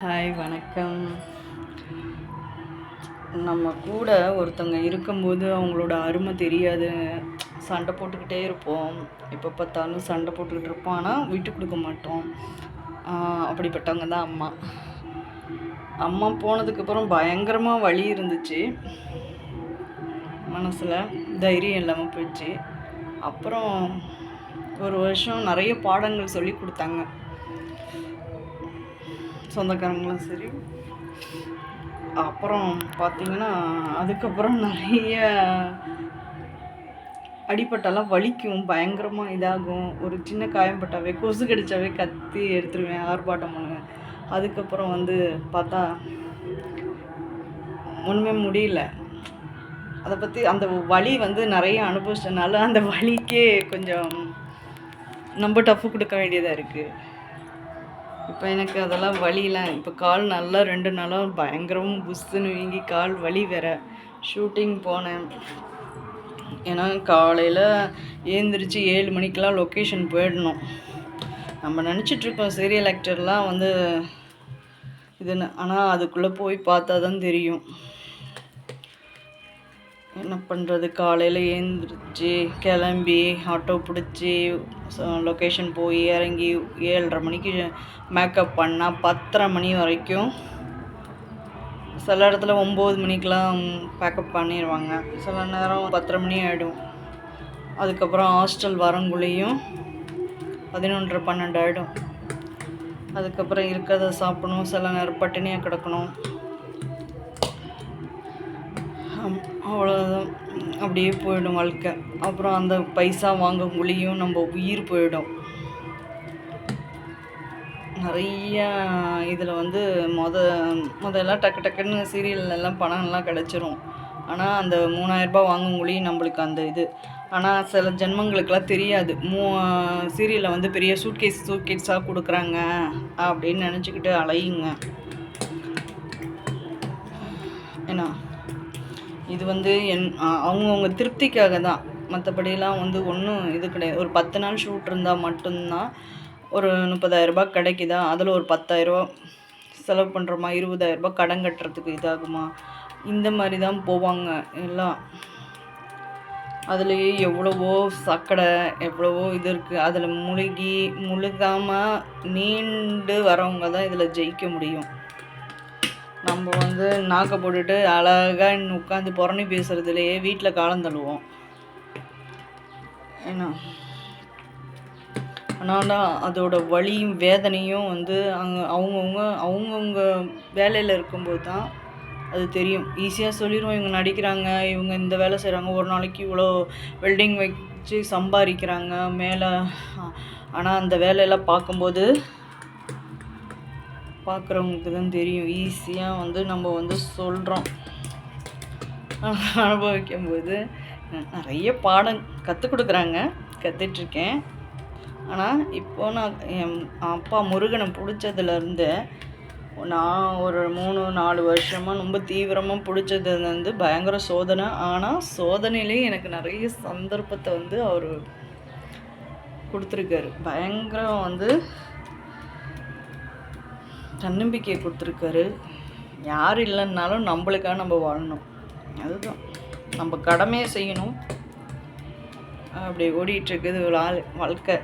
Hi வணக்கம். நம்ம கூட ஒருத்தவங்க இருக்கும்போது அவங்களோட அருமை தெரியாது. சண்டை போட்டுக்கிட்டே இருப்போம். எப்போ பார்த்தாலும் சண்டை போட்டுக்கிட்டு இருப்போம். ஆனால் விட்டு கொடுக்க மாட்டோம். அப்படிப்பட்டவங்க தான் அம்மா. அம்மா போனதுக்கப்புறம் பயங்கரமாக வலி இருந்துச்சு. மனசில் தைரியம் இல்லாமல் போயிடுச்சு. அப்புறம் ஒரு வருஷம் நிறைய பாடங்கள் சொல்லி கொடுத்தாங்க. சொந்தக்காரங்களும் சரி. அப்புறம் பார்த்திங்கன்னா அதுக்கப்புறம் நிறைய அடிப்பட்டாலாம் வலிக்கும், பயங்கரமாக இதாகும். ஒரு சின்ன காயம் பட்டாவே, கொசு கடிச்சாவே கத்தி எடுத்துருவேன், ஆர்ப்பாட்டம் பண்ணுவேன். அதுக்கப்புறம் பார்த்தா ஒன்றுமே முடியல. அதை பற்றி அந்த வலி நிறைய அனுபவிச்சதுனால அந்த வலிக்கே கொஞ்சம் நம்ம டஃப்பு கொடுக்க வேண்டியதாக இருக்குது. இப்போ எனக்கு அதெல்லாம் வலிலாம் இப்போ கால் நல்லா 2 நாளாக பயங்கரமாக புஸ்ஸுன்னு வீங்கி கால் வலி வேறு. ஷூட்டிங் போனேன். ஏன்னா காலையில் ஏந்திரிச்சு 7 மணிக்கெலாம் லொக்கேஷன் போயிடணும். நம்ம நினச்சிட்ருக்கோம் சீரியல் ஆக்டர்லாம் இதுன்னு, ஆனால் அதுக்குள்ளே போய் பார்த்தா தான் தெரியும் என்ன பண்ணுறது. காலையில் ஏந்திரிச்சு கிளம்பி ஆட்டோ பிடிச்சி லொக்கேஷன் போய் இறங்கி 7:30 மணிக்கு மேக்கப் பண்ணால் 10:30 மணி வரைக்கும், சில இடத்துல 9 மணிக்கெலாம் பேக்கப் பண்ணிடுவாங்க, சில நேரம் 10:30 மணி ஆகிடும். அதுக்கப்புறம் ஹாஸ்டல் வரங்குள்ளேயும் 11:30 12 ஆகிடும். அதுக்கப்புறம் இருக்கிறத சாப்பிடணும், சில நேரம் பட்டினியாக கிடக்கணும். அவ்வளோதான், அப்படியே போயிடும் வாழ்க்கை. அப்புறம் அந்த பைசா வாங்கக்குள்ளேயும் நம்ம உயிர் போயிடும். நிறையா இதில் முதல்ல டக்கு டக்குன்னு சீரியல்லாம் பணம்லாம் கிடச்சிரும். ஆனால் அந்த 3000 ரூபாய் வாங்கக்குள்ளேயும் நம்மளுக்கு அந்த ஆனால் சில ஜென்மங்களுக்கெல்லாம் தெரியாது. சீரியலில் பெரிய சூட்கேஸாக கொடுக்குறாங்க அப்படின்னு நினச்சிக்கிட்டு அலையுங்க. ஏன்னா இது அவங்கவுங்க திருப்திக்காக தான். மற்றபடிலாம் ஒன்றும் இது கிடையாது. ஒரு 10 நாள் ஷூட் இருந்தால் மட்டும்தான் ஒரு 30,000 ரூபாய் கிடைக்குதா, அதில் ஒரு 10,000 ரூபா செலவு பண்ணுறோமா, 20,000 ரூபாய் கடன் கட்டுறதுக்கு இதாகுமா, இந்த மாதிரி தான் போவாங்க எல்லாம். அதுலேயே எவ்வளவோ சக்கடை, எவ்வளவோ இது இருக்குது. அதில் முழுகாமல் நீண்டு வரவங்க தான் இதில் ஜெயிக்க முடியும். நம்ம நாக்கை போட்டுட்டு அழகாக உட்காந்து புறணி பேசுகிறதுலையே வீட்டில் காலம் தள்ளுவோம். ஏன்னா ஆனால் அதோட வலியும் வேதனையும் அங்கே அவங்கவுங்க வேலையில் இருக்கும்போது தான் அது தெரியும். ஈஸியாக சொல்லிடுவோம், இவங்க நடிக்கிறாங்க, இவங்க இந்த வேலை செய்கிறாங்க, ஒரு நாளைக்கு இவ்வளோ வெல்டிங் வச்சு சம்பாதிக்கிறாங்க மேலே. ஆனால் அந்த வேலையெல்லாம் பார்க்குறவங்களுக்கு தான் தெரியும். ஈஸியாக நம்ம சொல்கிறோம். அனுபவிக்கும்போது நிறைய பாடம் கற்றுக் கொடுக்குறாங்க, கற்றுட்ருக்கேன். ஆனால் இப்போது நான் என் அப்பா முருகனை பிடிச்சதுலேருந்து நான் ஒரு 3-4 வருஷமாக ரொம்ப தீவிரமாக பிடிச்சது பயங்கர சோதனை. ஆனால் சோதனையிலே எனக்கு நிறைய சந்தர்ப்பத்தை அவர் கொடுத்துருக்காரு. பயங்கரம் தன்னம்பிக்கையை கொடுத்துருக்காரு. யார் இல்லைன்னாலும் நம்மளுக்காக நம்ம வாழணும், அதுதான் நம்ம கடமையை செய்யணும். அப்படி ஓடிட்டுருக்குது வாழ்க்கை.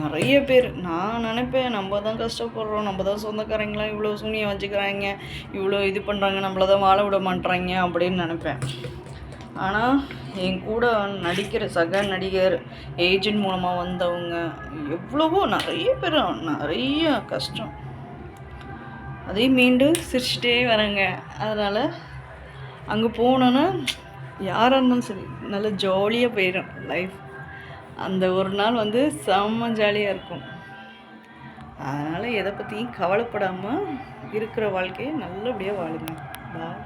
நிறைய பேர் நான் நினைப்பேன், நம்ம தான் கஷ்டப்படுறோம், நம்ம தான் சொந்தக்காரங்களாம் இவ்வளோ சூனியம் வச்சுக்கிறாங்க, இவ்வளோ இது பண்ணுறாங்க, நம்மளை தான் வாழ விட மாட்டுறாங்க அப்படின்னு நினைப்பேன். ஆனால் என் கூட நடிக்கிற சக நடிகர், ஏஜென்ட் மூலமாக வந்தவங்க எவ்வளவோ நிறைய பேர் நிறைய கஷ்டம், அதையும் மீண்டும் சிரிச்சிட்டே வராங்க. அதனால் அங்கே போனோன்னா யாராக இருந்தாலும் சரி நல்லா ஜாலியாக போயிடும் லைஃப். அந்த ஒரு நாள் செம்ம ஜாலியாக இருக்கும். அதனால் எதை பற்றியும் கவலைப்படாமல் இருக்கிற வாழ்க்கையை நல்லபடியாக வாழுங்க. பாய்.